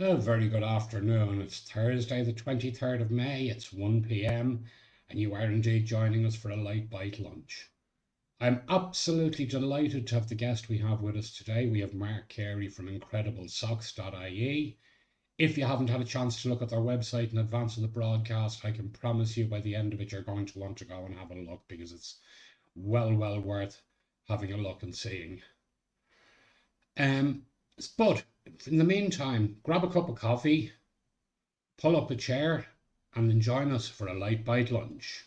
Well, very good afternoon. It's Thursday, the 23rd of May. It's 1 p.m., and you are indeed joining us for a Lite Bite Lunch. I'm absolutely delighted to have the guest we have with us today. We have Marc from incrediblesocks.ie. If you haven't had a chance to look at their website in advance of the broadcast, I can promise you by the end of it, you're going to want to go and have a look because it's well worth having a look and seeing. But in the meantime, grab a cup of coffee, pull up a chair, and then join us for a Lite Bite Lunch.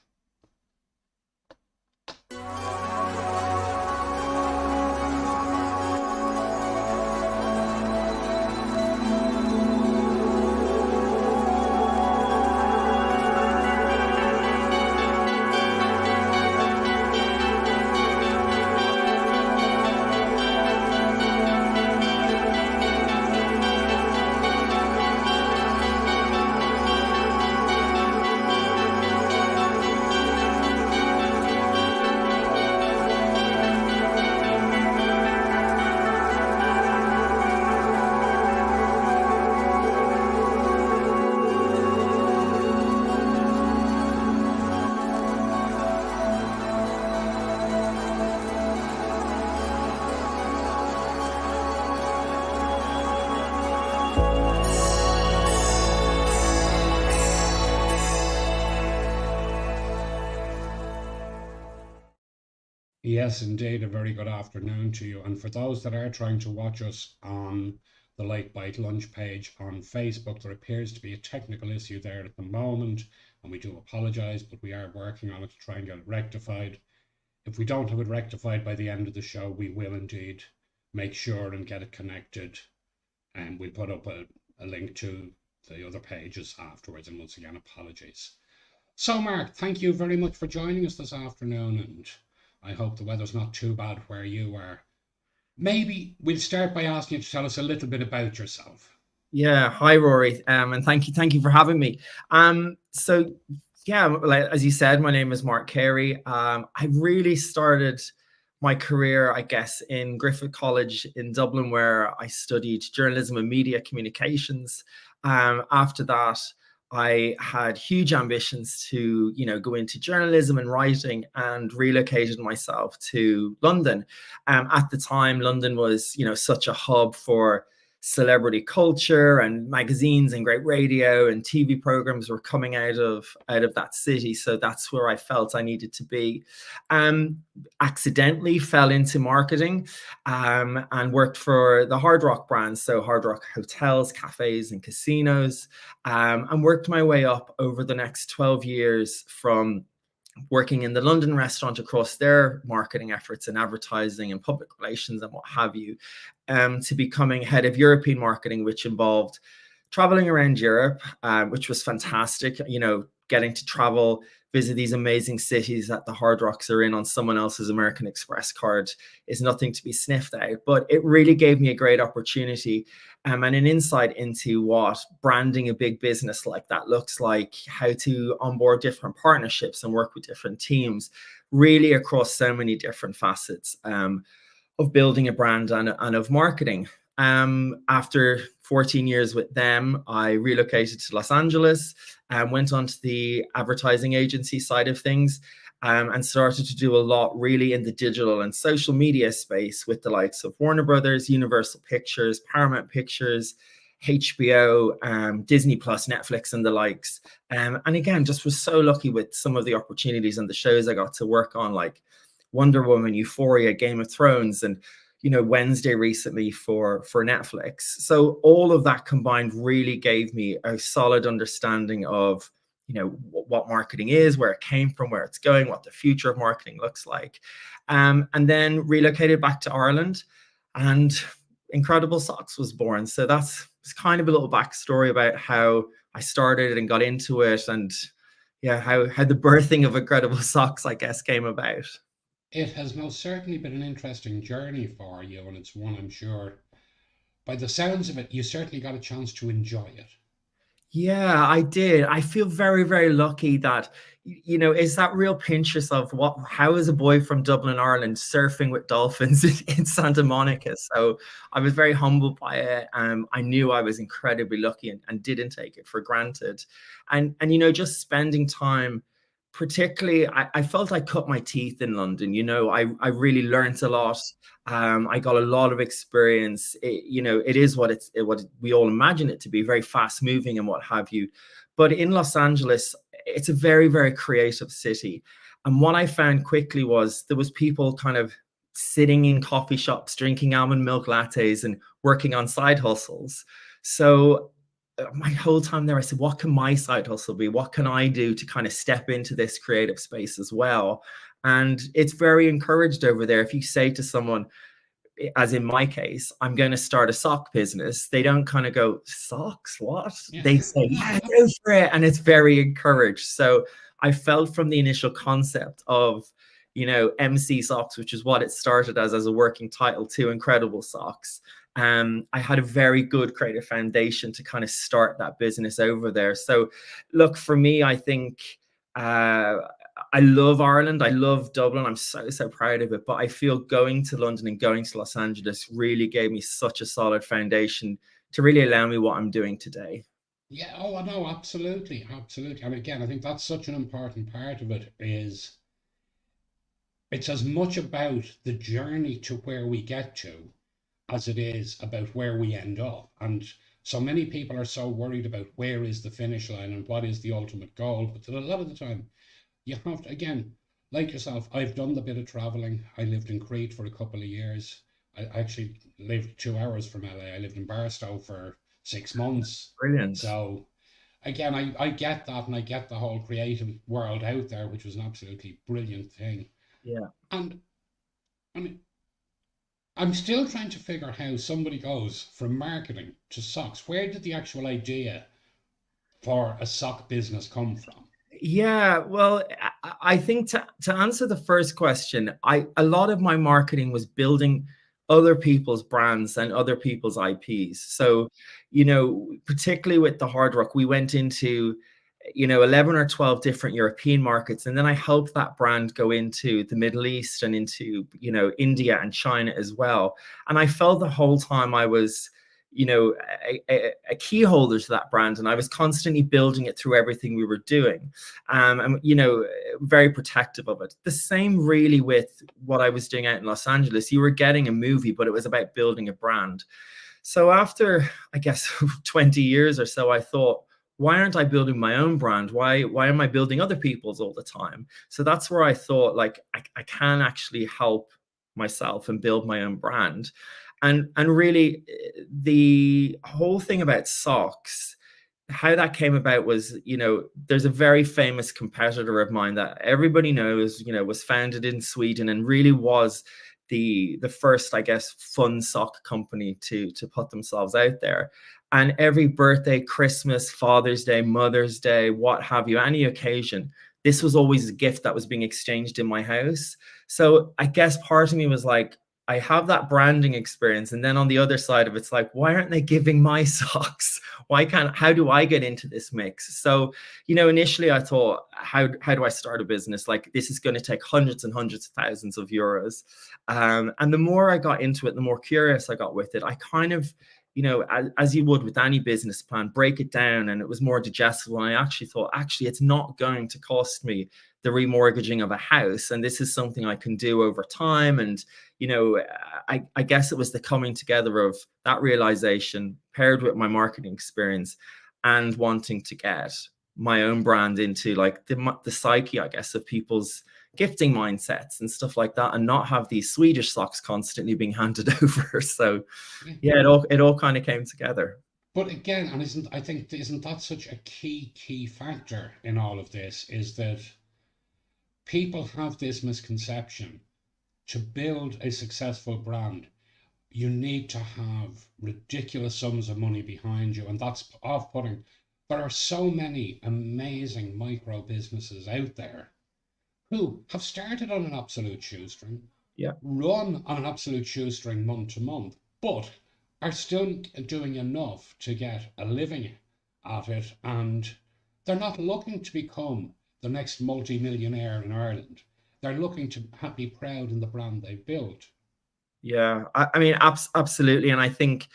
Yes, indeed, a very good afternoon to you. And for those that are trying to watch us on the Late Bite Lunch page on Facebook, there appears to be a technical issue there at the moment, and we do apologise, but we are working on it to try and get it rectified. If we don't have it rectified by the end of the show, we will indeed make sure and get it connected, and we'll put up a link to the other pages afterwards. And once again, apologies. So, Marc, thank you very much for joining us this afternoon, and I hope the weather's not too bad where you are. Maybe we'll start by asking you to tell us a little bit about yourself. Yeah, hi Rory, and thank you for having me. So yeah, like as you said, my name is Marc. I really started my career, I guess, in Griffith College in Dublin, where I studied journalism and media communications. After that, I had huge ambitions to, go into journalism and writing, and relocated myself to London. At the time, London was, such a hub for celebrity culture, and magazines and great radio and TV programs were coming out of that city. So that's where I felt I needed to be. Accidentally fell into marketing, and worked for the Hard Rock brand, so Hard Rock hotels, cafes and casinos, and worked my way up over the next 12 years from working in the London restaurant across their marketing efforts and advertising and public relations and what have you, to becoming head of European marketing, which involved traveling around Europe, which was fantastic. Getting to travel, visit these amazing cities that the Hard Rocks are in on someone else's American Express card is nothing to be sniffed at. But it really gave me a great opportunity, and an insight into what branding a big business like that looks like, how to onboard different partnerships and work with different teams, really across so many different facets of building a brand and of marketing. After 14 years with them, I relocated to Los Angeles and went on to the advertising agency side of things, and started to do a lot really in the digital and social media space with the likes of Warner Brothers, Universal Pictures, Paramount Pictures, HBO, Disney Plus, Netflix, and the likes. And again, just was so lucky with some of the opportunities and the shows I got to work on, like Wonder Woman, Euphoria, Game of Thrones, and Wednesday recently for Netflix. So all of that combined really gave me a solid understanding of, what marketing is, where it came from, where it's going, what the future of marketing looks like. And then relocated back to Ireland, and Incredible Socks was born. So that's kind of a little backstory about how I started and got into it, and how the birthing of Incredible Socks, I guess, came about. It has most certainly been an interesting journey for you, and it's one I'm sure, by the sounds of it, you certainly got a chance to enjoy it. Yeah, I did. I feel very, very lucky that, it's that real pinch yourself. How is a boy from Dublin, Ireland, surfing with dolphins in Santa Monica? So I was very humbled by it. I knew I was incredibly lucky and didn't take it for granted. And just spending time, particularly, I felt I cut my teeth in London. I really learned a lot. I got a lot of experience. It is what we all imagine it to be, very fast moving and what have you. But in Los Angeles, it's a very, very creative city. And what I found quickly was there was people kind of sitting in coffee shops, drinking almond milk lattes and working on side hustles. So my whole time there, I said, what can my side hustle be? What can I do to kind of step into this creative space as well? And it's very encouraged over there. If you say to someone, as in my case, I'm going to start a sock business, they don't kind of go, socks, what? Yeah. They say, yeah, go for it. And it's very encouraged. So I felt from the initial concept of, MC Socks, which is what it started as a working title, to Incredible Socks. I had a very good creative foundation to kind of start that business over there. So, look, for me, I think uh, I love Ireland. I love Dublin. I'm so, so proud of it. But I feel going to London and going to Los Angeles really gave me such a solid foundation to really allow me what I'm doing today. Yeah, oh, I know, absolutely, absolutely. And again, I think that's such an important part of it is it's as much about the journey to where we get to as it is about where we end up. And so many people are so worried about where is the finish line and what is the ultimate goal. But a lot of the time, you have to, again, like yourself, I've done the bit of traveling. I lived in Crete for a couple of years. I actually lived 2 hours from LA. I lived in Barstow for 6 months. Brilliant. So again, I get that and I get the whole creative world out there, which was an absolutely brilliant thing. Yeah. And I mean, I'm still trying to figure how somebody goes from marketing to socks. Where did the actual idea for a sock business come from? Yeah, well, I think to answer the first question, a lot of my marketing was building other people's brands and other people's IPs. So, particularly with the Hard Rock, we went into 11 or 12 different European markets, and then I helped that brand go into the Middle East and into India and China as well. And I felt the whole time I was a key holder to that brand, and I was constantly building it through everything we were doing, and very protective of it. The same really with what I was doing out in Los Angeles. You were getting a movie, but it was about building a brand. So after, I guess, 20 years or so, I thought, why aren't I building my own brand? Why am I building other people's all the time? So that's where I thought, like, I can actually help myself and build my own brand. And really, the whole thing about socks, how that came about was, there's a very famous competitor of mine that everybody knows, was founded in Sweden and really was the first, I guess, fun sock company to put themselves out there. And every birthday, Christmas, Father's Day, Mother's Day, what have you, any occasion, this was always a gift that was being exchanged in my house. So I guess part of me was like, I have that branding experience. And then on the other side of it's like, why aren't they giving my socks? How do I get into this mix? So, initially I thought, how do I start a business? Like, this is going to take hundreds and hundreds of thousands of euros. And the more I got into it, the more curious I got with it. I kind of, as you would with any business plan, break it down, and it was more digestible. And I actually thought, it's not going to cost me the remortgaging of a house. And this is something I can do over time. And, I guess it was the coming together of that realization paired with my marketing experience and wanting to get my own brand into like the psyche, I guess, of people's gifting mindsets and stuff like that, and not have these Swedish socks constantly being handed over. So Yeah. yeah, it all kind of came together. But again, and isn't that such a key factor in all of this is that people have this misconception to build a successful brand, you need to have ridiculous sums of money behind you, and that's off-putting. There are so many amazing micro businesses out there who have started on an absolute shoestring, Yeah. run on an absolute shoestring month to month, but are still doing enough to get a living at it, and they're not looking to become the next multi-millionaire in Ireland. They're looking to be proud in the brand they've built. Yeah, I mean, absolutely, and I think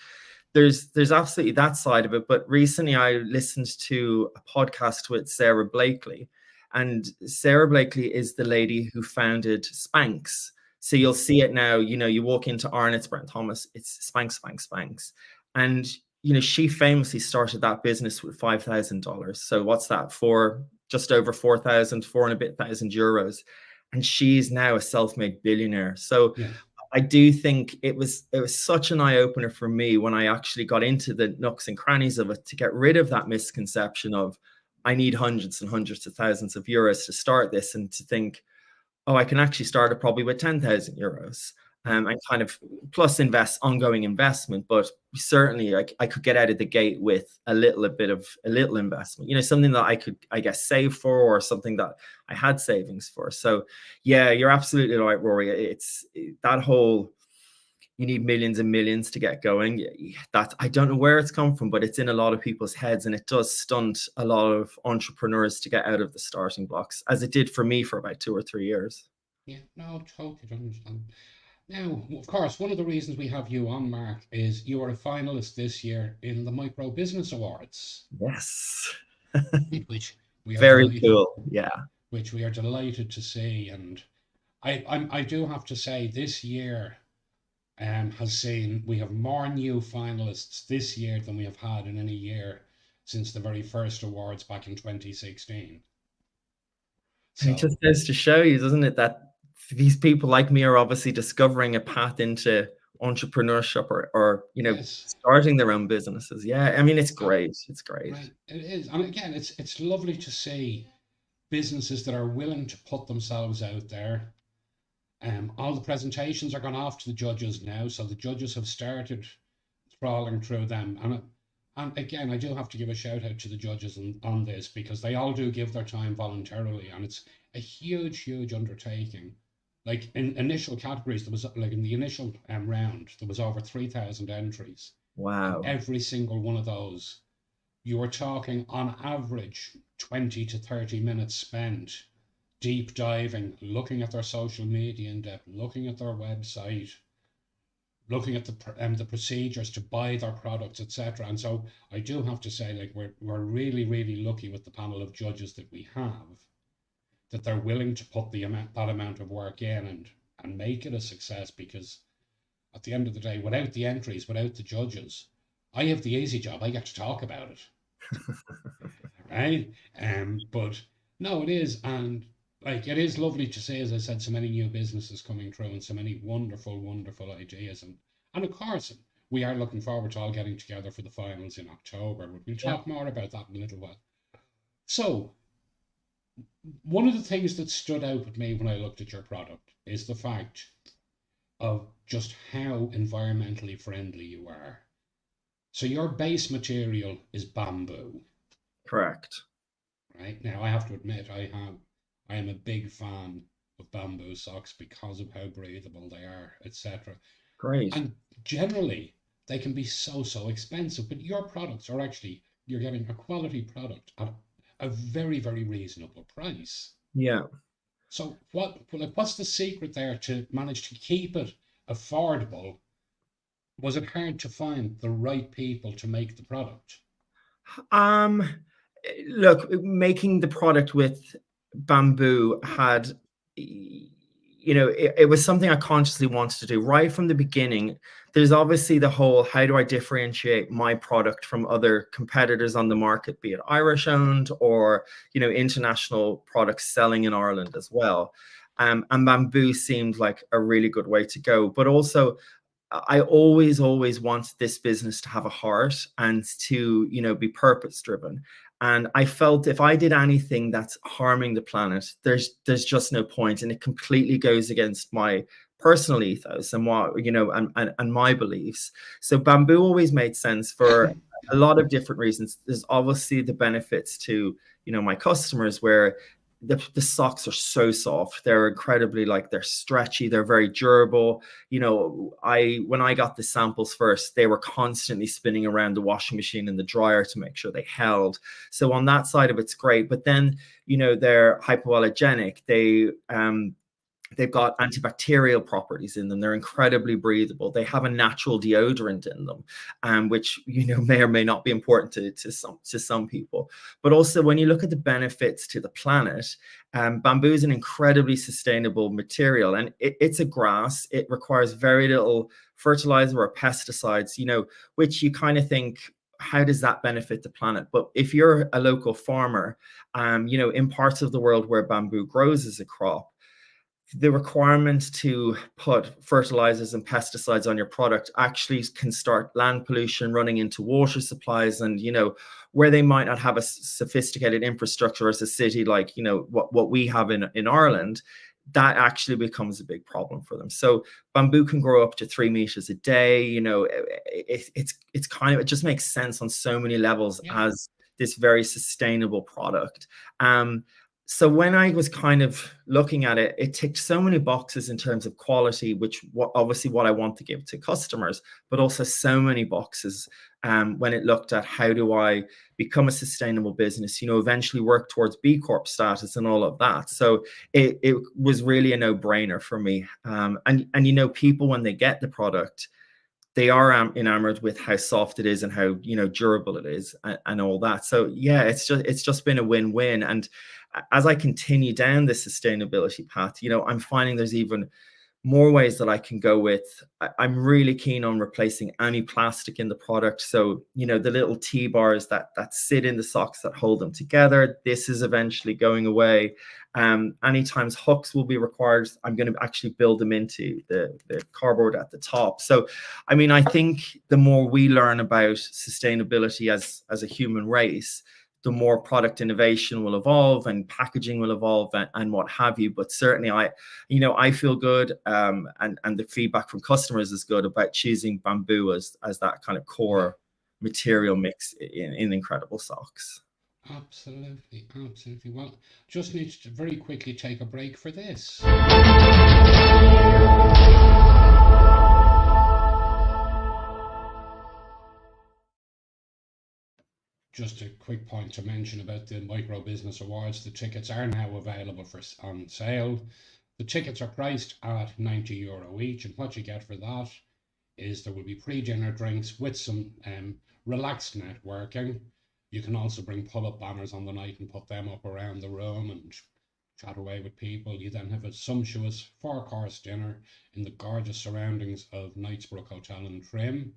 there's absolutely that side of it. But recently, I listened to a podcast with Sarah Blakely, and Sarah Blakely is the lady who founded Spanx. So you'll see it now. You walk into Arnott's, Brent Thomas, it's Spanx, Spanx, Spanx, and she famously started that business with $5,000. So what's that for? Just over 4,000, four and a bit thousand euros, and she's now a self-made billionaire. So Yeah. I do think it was such an eye opener for me when I actually got into the nooks and crannies of it, to get rid of that misconception of I need hundreds and hundreds of thousands of euros to start this, and to think, oh, I can actually start it probably with 10,000 euros. Yeah. And kind of plus ongoing investment, but certainly I could get out of the gate with a little investment, something that I could, I guess, save for, or something that I had savings for. So yeah, you're absolutely right, Rory. It's that whole, you need millions and millions to get going. That, I don't know where it's come from, but it's in a lot of people's heads, and it does stunt a lot of entrepreneurs to get out of the starting blocks, as it did for me for about 2 or 3 years. Yeah, no, totally understand. Now, of course, one of the reasons we have you on, Mark, is you are a finalist this year in the Micro Business Awards, Yes. which we are Very delighted, cool. Yeah. which we are delighted to see. And I do have to say, this year has seen we have more new finalists this year than we have had in any year since the very first awards back in 2016. And it So just goes to show you, doesn't it, that these people like me are obviously discovering a path into entrepreneurship, or yes, starting their own businesses. Yeah, I mean, it's uh, great. It's great. right, it is. And again, it's lovely to see businesses that are willing to put themselves out there. All the presentations are gone off to the judges now, so the judges have started trawling through them. And again, I do have to give a shout out to the judges on this, because they all do give their time voluntarily, and it's a huge, huge undertaking. Like in initial categories, there was like in the initial round, there was over 3,000 entries, and Wow. every single one of those, you were talking on average 20 to 30 minutes spent deep diving, looking at their social media in depth, looking at their website, looking at the procedures to buy their products, etc. And so I do have to say, like, we're really, really lucky with the panel of judges that we have, that they're willing to put that amount of work in, and make it a success. Because at the end of the day, without the entries, without the judges, I have the easy job. I get to talk about it, right? But no, it is. And like, it is lovely to see, as I said, so many new businesses coming through, and so many wonderful, wonderful ideas. And of course, we are looking forward to all getting together for the finals in October, but we'll Yeah. talk more about that in a little while. So, one of the things that stood out with me when I looked at your product is the fact of just how environmentally friendly you are. So, your base material is bamboo. Correct. Right now, I have to admit, I am a big fan of bamboo socks because of how breathable they are, etc. Great. And generally, they can be so expensive, but your products are actually, you're getting a quality product at a very, very reasonable price. Yeah. So what's the secret there to manage to keep it affordable? Was it hard to find the right people to make the product? Um, Look, making the product with bamboo had, it was something I consciously wanted to do right from the beginning. There's obviously the whole, how do I differentiate my product from other competitors on the market, be it Irish owned or, international products selling in Ireland as well. And bamboo seemed like a really good way to go. But also, I always want this business to have a heart and to, be purpose driven. And I felt if I did anything that's harming the planet, there's just no point, and it completely goes against my personal ethos and what, and my beliefs. So bamboo always made sense for a lot of different reasons. There's obviously the benefits to, my customers, where the socks are so soft. They're incredibly, like, they're stretchy, they're very durable. When I got the samples first, they were constantly spinning around the washing machine and the dryer to make sure they held. So on that side of it's great. But then, they're hypoallergenic. They've got antibacterial properties in them. They're incredibly breathable. They have a natural deodorant in them, which may or may not be important to some people. But also, when you look at the benefits to the planet, bamboo is an incredibly sustainable material, and it's a grass. It requires very little fertilizer or pesticides. Which you kind of think, how does that benefit the planet? But if you're a local farmer, in parts of the world where bamboo grows as a crop, the requirement to put fertilizers and pesticides on your product actually can start land pollution, running into water supplies, and where they might not have a sophisticated infrastructure as a city like what we have in Ireland, that actually becomes a big problem for them. So bamboo can grow up to 3 meters a day. It's kind of, it just makes sense on so many levels as this very sustainable product. So when I was kind of looking at it, it ticked so many boxes in terms of quality, which obviously what I want to give to customers, but also so many boxes when it looked at how do I become a sustainable business, eventually work towards B Corp status and all of that. So it was really a no-brainer for me. And people, when they get the product, they are enamored with how soft it is and how durable it is and all that. So it's just been a win-win. And as I continue down this sustainability path, I'm finding there's even more ways that I can go with. I'm really keen on replacing any plastic in the product. So, the little T-bars that sit in the socks that hold them together, this is eventually going away. Anytime hooks will be required, I'm going to actually build them into the cardboard at the top. So, I think the more we learn about sustainability as a human race, the more product innovation will evolve and packaging will evolve and what have you. But certainly I feel good, and the feedback from customers is good about choosing bamboo as that kind of core material mix in Incredible Socks. Absolutely. Well, just need to very quickly take a break for this. Just a quick point to mention about the Micro Business Awards. The tickets are now available on sale. The tickets are priced at €90 each, and what you get for that is there will be pre-dinner drinks with some relaxed networking. You can also bring pull-up banners on the night and put them up around the room and chat away with people. You then have a sumptuous 4-course dinner in the gorgeous surroundings of Knightsbrook Hotel and Trim.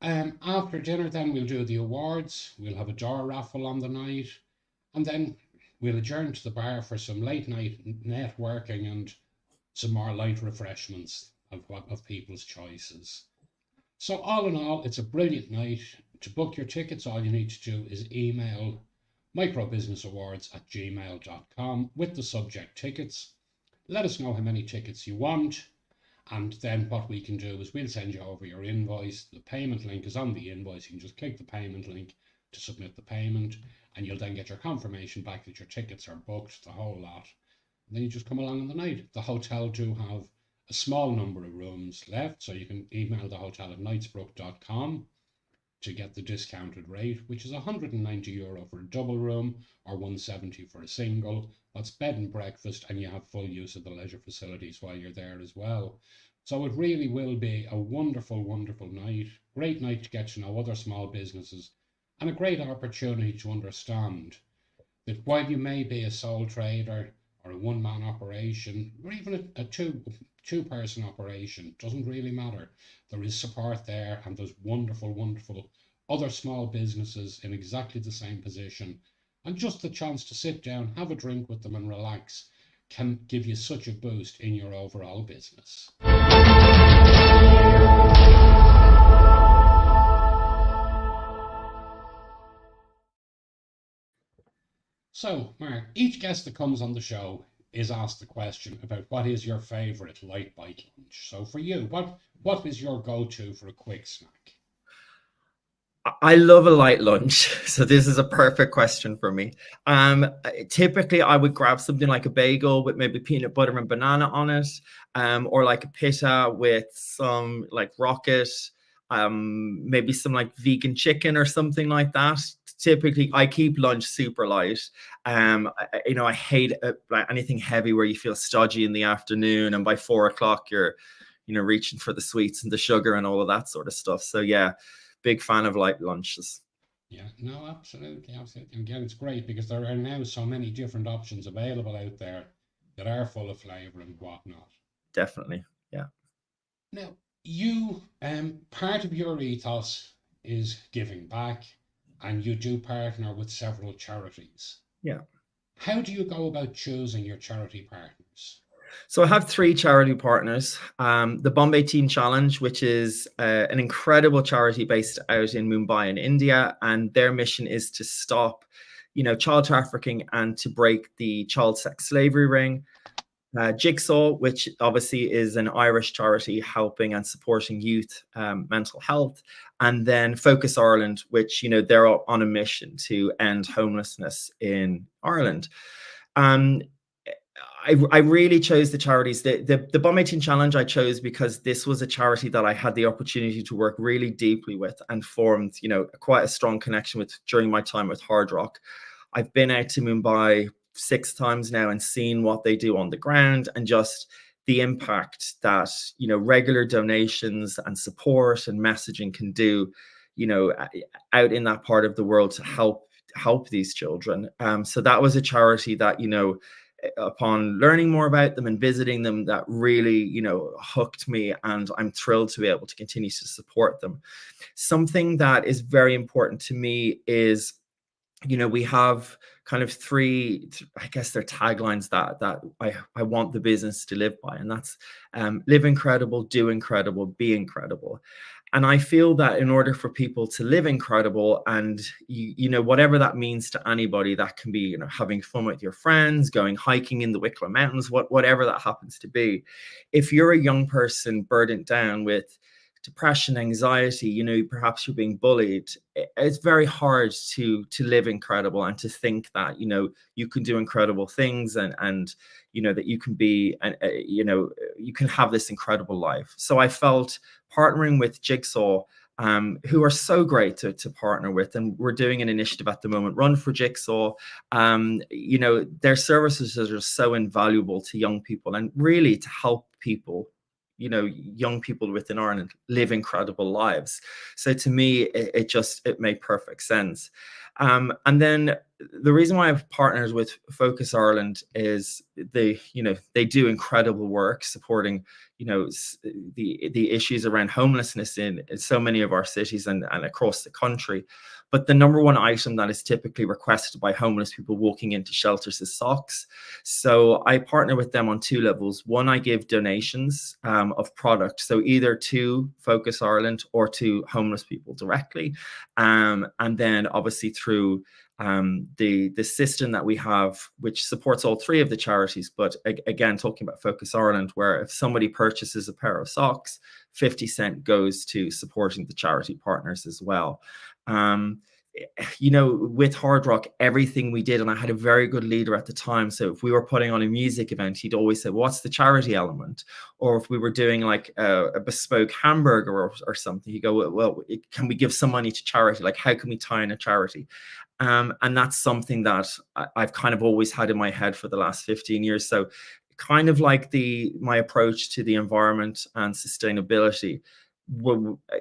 After dinner, then we'll do the awards. We'll have a door raffle on the night, and then we'll adjourn to the bar for some late night networking and some more light refreshments of people's choices. So all in all, it's a brilliant night. To book your tickets, all you need to do is email microbusinessawards@gmail.com with the subject tickets. Let us know how many tickets you want. And then what we can do is we'll send you over your invoice. The payment link is on the invoice. You can just click the payment link to submit the payment, and you'll then get your confirmation back that your tickets are booked, the whole lot. And then you just come along on the night. The hotel do have a small number of rooms left, so you can email the hotel at knightsbrook.com to get the discounted rate, which is €190 for a double room or €170 for a single. That's bed and breakfast, and you have full use of the leisure facilities while you're there as well. So it really will be a wonderful, wonderful night. Great night to get to know other small businesses, and a great opportunity to understand that while you may be a sole trader or a one-man operation, or even a two-person operation, doesn't really matter. There is support there, and there's wonderful, wonderful other small businesses in exactly the same position. And just the chance to sit down, have a drink with them and relax can give you such a boost in your overall business. So, Mark, each guest that comes on the show is asked the question about what is your favourite Lite Bite lunch. So for you, what is your go-to for a quick snack? I love a light lunch, so this is a perfect question for me. Typically, I would grab something like a bagel with maybe peanut butter and banana on it, or like a pita with some like rocket, maybe some like vegan chicken or something like that. Typically, I keep lunch super light. I hate like anything heavy where you feel stodgy in the afternoon, and by 4 o'clock you're, reaching for the sweets and the sugar and all of that sort of stuff. So yeah, big fan of light lunches. Yeah, no, absolutely, absolutely. And again, it's great because there are now so many different options available out there that are full of flavor and whatnot. Definitely. Yeah. Now, you, part of your ethos is giving back, and you do partner with several charities. Yeah. How do you go about choosing your charity partners? So I have three charity partners. The Bombay Teen Challenge, which is an incredible charity based out in Mumbai in India, and their mission is to stop, child trafficking and to break the child sex slavery ring. Jigsaw, which obviously is an Irish charity helping and supporting youth mental health, and then Focus Ireland, which they're on a mission to end homelessness in Ireland. Um, I really chose the charities. The Bomb 18 Challenge I chose because this was a charity that I had the opportunity to work really deeply with and formed, quite a strong connection with during my time with Hard Rock. I've been out to Mumbai 6 times now and seen what they do on the ground, and just the impact that, regular donations and support and messaging can do, out in that part of the world to help these children. So that was a charity that, upon learning more about them and visiting them, that really, hooked me, and I'm thrilled to be able to continue to support them. Something that is very important to me is, we have kind of three, I guess they're taglines that I want the business to live by, and that's live incredible, do incredible, be incredible. And I feel that in order for people to live incredible, and whatever that means to anybody, that can be having fun with your friends, going hiking in the Wicklow Mountains, whatever that happens to be. If you're a young person burdened down with depression, anxiety, perhaps you're being bullied, it's very hard to live incredible and to think that you can do incredible things, and that you can be, and you can have this incredible life. So I felt partnering with Jigsaw, who are so great to partner with, and we're doing an initiative at the moment, Run for Jigsaw. Their services are so invaluable to young people, and really to help people, young people within Ireland, live incredible lives. So to me, it made perfect sense. And then the reason why I've partnered with Focus Ireland is they do incredible work supporting, the issues around homelessness in so many of our cities and across the country. But the number one item that is typically requested by homeless people walking into shelters is socks. So I partner with them on two levels. One, I give donations of product, so either to Focus Ireland or to homeless people directly. And then obviously through the system that we have, which supports all three of the charities. But again, talking about Focus Ireland, where if somebody purchases a pair of socks, 50 cents goes to supporting the charity partners as well. With Hard Rock, everything we did, and I had a very good leader at the time. So if we were putting on a music event, he'd always say, "What's the charity element?" Or if we were doing like a bespoke hamburger or something, he'd go, "Well, can we give some money to charity? Like, how can we tie in a charity?" And that's something that I've kind of always had in my head for the last 15 years. So kind of like my approach to the environment and sustainability,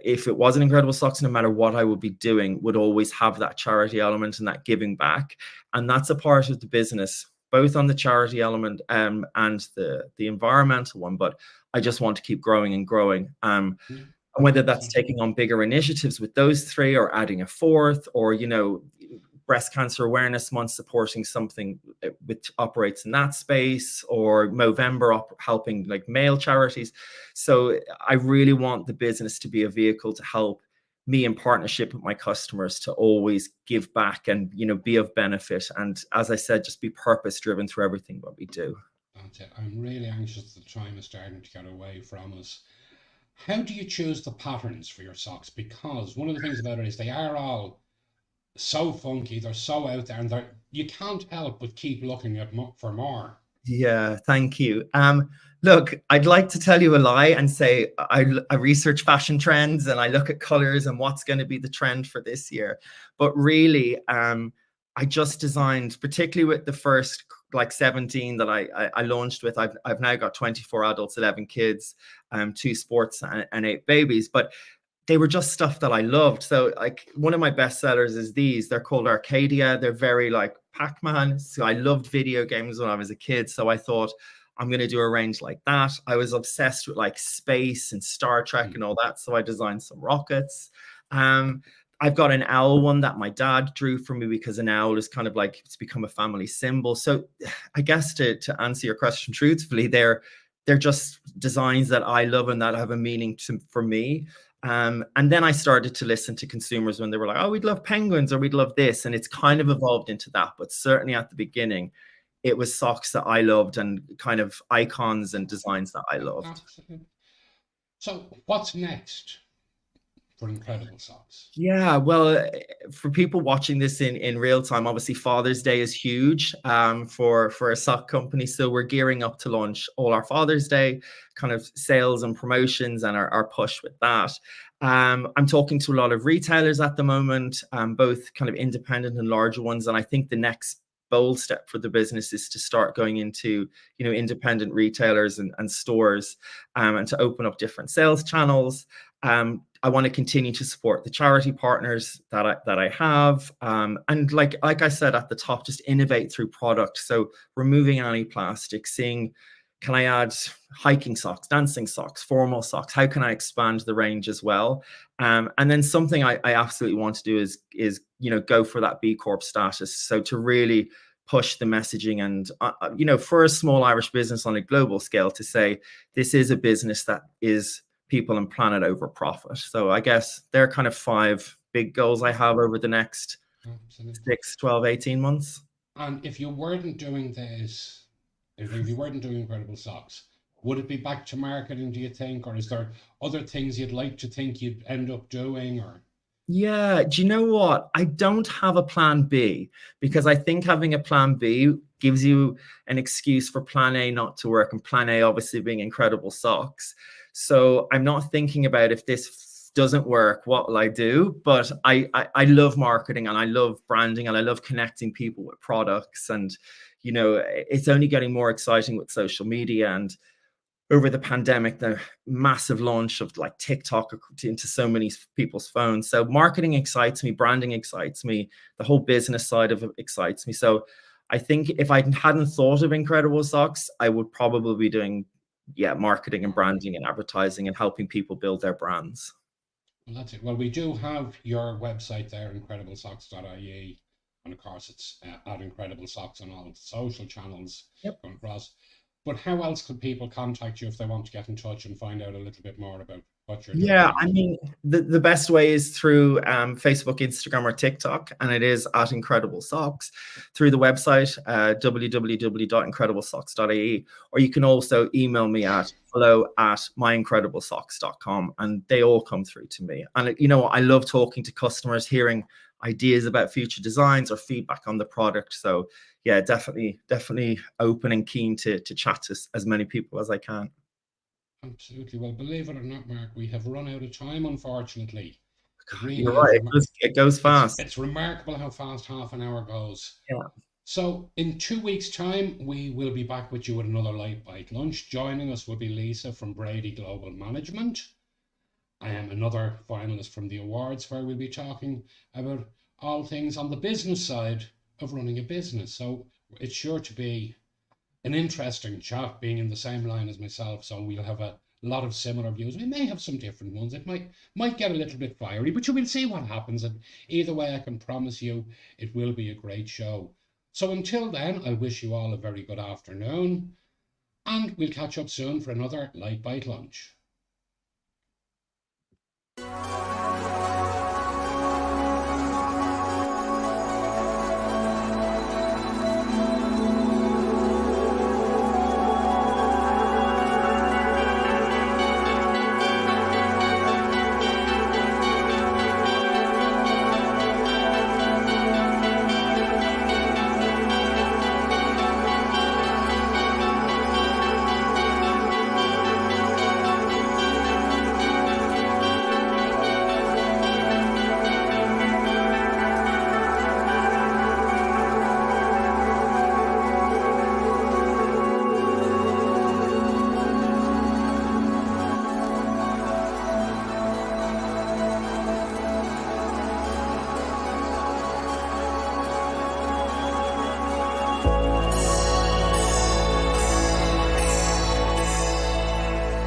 if it was an Incredible Socks, no matter what I would be doing, would always have that charity element and that giving back. And that's a part of the business, both on the charity element and the environmental one. But I just want to keep growing and growing. Yeah, And whether that's absolutely. taking on bigger initiatives with those three, or adding a fourth, or Breast Cancer Awareness Month supporting something which operates in that space, or Movember helping like male charities. So I really want the business to be a vehicle to help me, in partnership with my customers, to always give back and be of benefit, and as I said, just be purpose driven through everything that we do. That's it. I'm really anxious that time is starting to get away from us. How do you choose the patterns for your socks? Because one of the things about it is they are all so funky, they're so out there, and you can't help but keep looking at for more. Yeah, thank you. Look, I'd like to tell you a lie and say I research fashion trends and I look at colors and what's going to be the trend for this year. But really, I just designed, particularly with the first like 17 that I launched with. I've now got 24 adults, 11 kids, 2 sports and 8 babies. But they were just stuff that I loved. So like one of my best sellers is these. They're called Arcadia. They're very like Pac-Man. So I loved video games when I was a kid. So I thought I'm going to do a range like that. I was obsessed with like space and Star Trek and all that. So I designed some rockets. I've got an owl one that my dad drew for me because an owl is kind of like it's become a family symbol. So I guess to answer your question truthfully, they're just designs that I love and that have a meaning for me. And then I started to listen to consumers when they were like, oh, we'd love penguins or we'd love this. And it's kind of evolved into that. But certainly at the beginning, it was socks that I loved and kind of icons and designs that I loved. Absolutely. So, what's next for Incredible Socks? Yeah, well, for people watching this in real time, obviously Father's Day is huge for a sock company. So we're gearing up to launch all our Father's Day kind of sales and promotions and our push with that. I'm talking to a lot of retailers at the moment, both kind of independent and larger ones. And I think the next bold step for the business is to start going into independent retailers and stores and to open up different sales channels. I want to continue to support the charity partners that I have, and like I said at the top, just innovate through product. So removing any plastic, seeing can I add hiking socks, dancing socks, formal socks? How can I expand the range as well? And then something I absolutely want to do is go for that B Corp status. So to really push the messaging and for a small Irish business on a global scale to say this is a business that is people and planet over profit. So I guess they're kind of 5 big goals I have over the next Absolutely. 6, 12, 18 months. And if you weren't doing this, if you weren't doing Incredible Socks, would it be back to marketing, do you think? Or is there other things you'd like to think you'd end up doing? Or Yeah, do you know what? I don't have a plan B because I think having a plan B gives you an excuse for plan A not to work, and plan A obviously being Incredible Socks. So I'm not thinking about if this doesn't work, what will I do? But I love marketing and I love branding and I love connecting people with products. And, it's only getting more exciting with social media. And over the pandemic, the massive launch of like TikTok into so many people's phones. So marketing excites me, branding excites me, the whole business side of it excites me. So I think if I hadn't thought of Incredible Socks, I would probably be doing marketing and branding and advertising and helping people build their brands. well, that's it. Well, we do have your website there, incrediblesocks.ie. And of course, it's at Incredible Socks on all social channels Yep. going across. But how else could people contact you if they want to get in touch and find out a little bit more about what you're Yeah, doing? I mean, the best way is through Facebook, Instagram, or TikTok, and it is at Incredible Socks through the website, www.incrediblesocks.ie, or you can also email me at hello@myincrediblesocks.com, and they all come through to me. And I love talking to customers, hearing ideas about future designs or feedback on the product. So yeah, definitely open and keen to chat to as many people as I can. Absolutely. Well, believe it or not, Mark, we have run out of time, unfortunately. It You're really is. right. It goes fast. It's remarkable how fast half an hour goes. Yeah. So in 2 weeks' time, we will be back with you with another Lite Bite Lunch. Joining us will be Lisa from Brady Global Management. I am another finalist from the awards where we'll be talking about all things on the business side of running a business. So it's sure to be an interesting chat being in the same line as myself. So we'll have a lot of similar views. We may have some different ones. It might get a little bit fiery, but you will see what happens. And either way, I can promise you it will be a great show. So until then, I wish you all a very good afternoon, and we'll catch up soon for another Lite Bite Lunch.